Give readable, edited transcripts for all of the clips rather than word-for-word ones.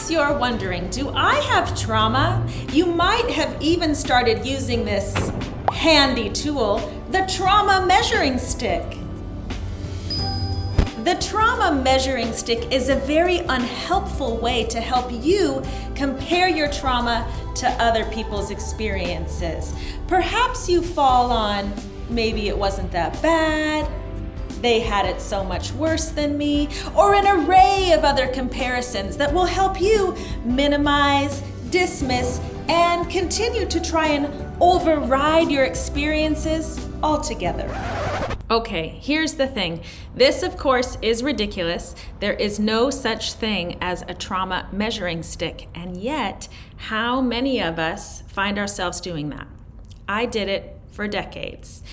Perhaps you're wondering, do I have trauma? You might have even started using this handy tool, the trauma measuring stick. The trauma measuring stick is a very unhelpful way to help you compare your trauma to other people's experiences. Perhaps you fall on, maybe it wasn't that bad, they had it so much worse than me, or an array of other comparisons that will help you minimize, dismiss, and continue to try and override your experiences altogether. Okay, here's the thing. This, of course, is ridiculous. There is no such thing as a trauma measuring stick, and yet, how many of us find ourselves doing that? I did it for decades.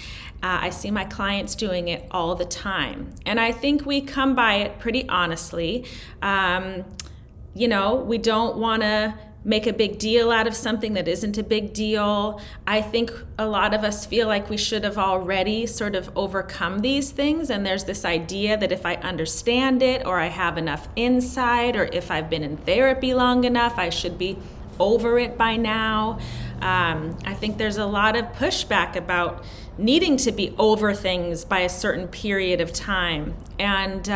I see my clients doing it all the time. And I think we come by it pretty honestly. We don't want to make a big deal out of something that isn't a big deal. I think a lot of us feel like we should have already sort of overcome these things. And there's this idea that if I understand it, or I have enough insight, or if I've been in therapy long enough, I should be over it by now. I think there's a lot of pushback about needing to be over things by a certain period of time. And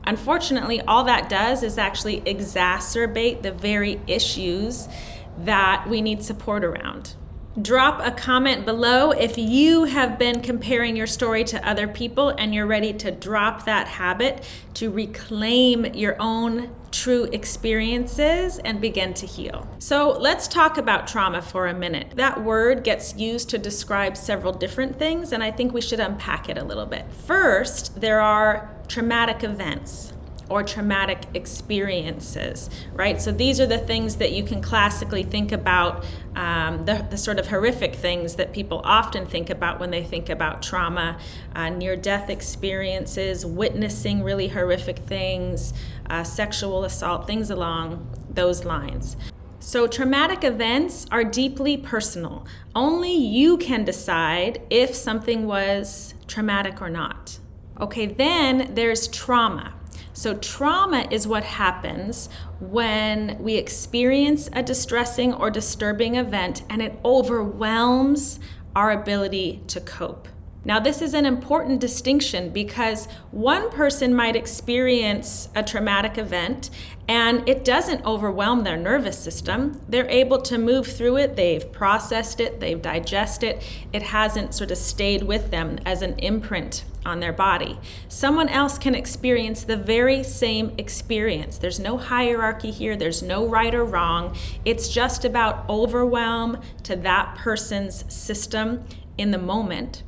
unfortunately, all that does is actually exacerbate the very issues that we need support around. Drop a comment below if you have been comparing your story to other people and you're ready to drop that habit to reclaim your own true experiences and begin to heal. So let's talk about trauma for a minute. That word gets used to describe several different things, and I think we should unpack it a little bit. First, there are traumatic events or traumatic experiences, right? So these are the things that you can classically think about, the sort of horrific things that people often think about when they think about trauma, near-death experiences, witnessing really horrific things, sexual assault, things along those lines. So traumatic events are deeply personal. Only you can decide if something was traumatic or not. Okay, then there's trauma. So trauma is what happens when we experience a distressing or disturbing event and it overwhelms our ability to cope. Now, this is an important distinction because one person might experience a traumatic event and it doesn't overwhelm their nervous system. They're able to move through it. They've processed it. They've digested it. It hasn't sort of stayed with them as an imprint on their body. Someone else can experience the very same experience. There's no hierarchy here. There's no right or wrong. It's just about overwhelm to that person's system in the moment.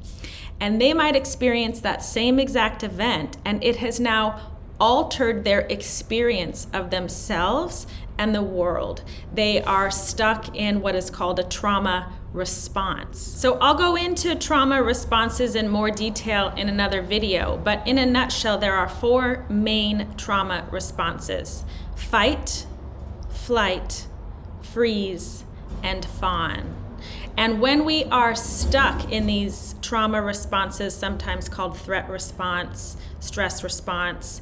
And they might experience that same exact event, and it has now altered their experience of themselves and the world. They are stuck in what is called a trauma response. So I'll go into trauma responses in more detail in another video, but in a nutshell, there are 4 main trauma responses: fight, flight, freeze, and fawn. And when we are stuck in these trauma responses, sometimes called threat response, stress response,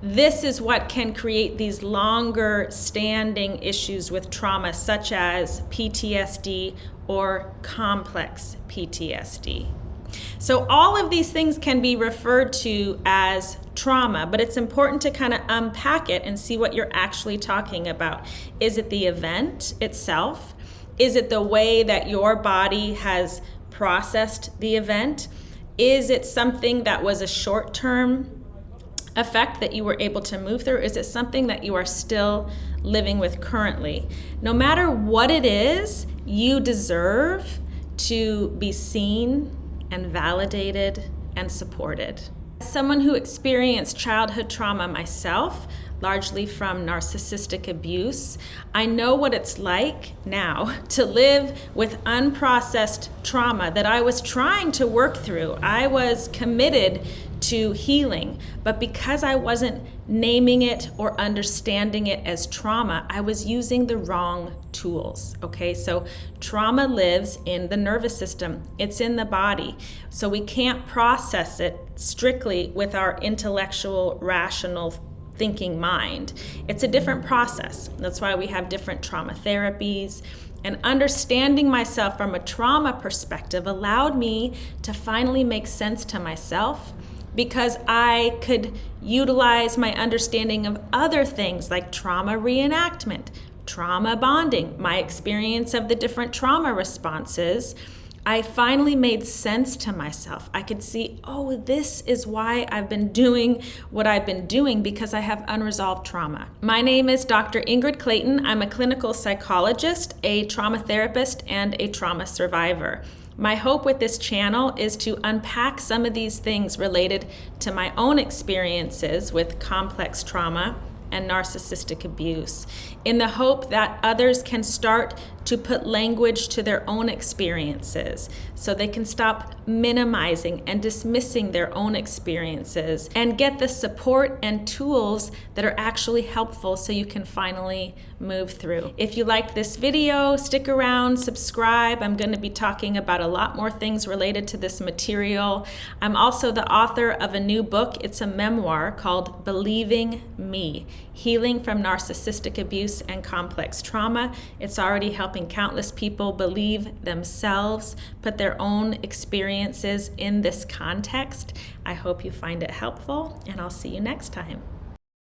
this is what can create these longer standing issues with trauma, such as PTSD or complex PTSD. So all of these things can be referred to as trauma, but it's important to kind of unpack it and see what you're actually talking about. Is it the event itself? Is it the way that your body has processed the event? Is it something that was a short-term effect that you were able to move through? Is it something that you are still living with currently? No matter what it is, you deserve to be seen and validated and supported. As someone who experienced childhood trauma myself, largely from narcissistic abuse, I know what it's like now to live with unprocessed trauma that I was trying to work through. I was committed to healing, but because I wasn't naming it or understanding it as trauma, I was using the wrong tools, okay? So trauma lives in the nervous system. It's in the body. So we can't process it strictly with our intellectual, rational thinking mind. It's a different process. That's why we have different trauma therapies. And understanding myself from a trauma perspective allowed me to finally make sense to myself, because I could utilize my understanding of other things like trauma reenactment, trauma bonding, my experience of the different trauma responses. I finally made sense to myself. I could see, oh, this is why I've been doing what I've been doing, because I have unresolved trauma. My name is Dr. Ingrid Clayton. I'm a clinical psychologist, a trauma therapist, and a trauma survivor. My hope with this channel is to unpack some of these things related to my own experiences with complex trauma and narcissistic abuse, in the hope that others can start to put language to their own experiences so they can stop minimizing and dismissing their own experiences and get the support and tools that are actually helpful so you can finally move through. If you liked this video, stick around, subscribe. I'm going to be talking about a lot more things related to this material. I'm also the author of a new book. It's a memoir called Believing Me: Healing from Narcissistic Abuse and Complex Trauma. It's already helping countless people believe themselves, put their own experiences in this context. I hope you find it helpful, and I'll see you next time.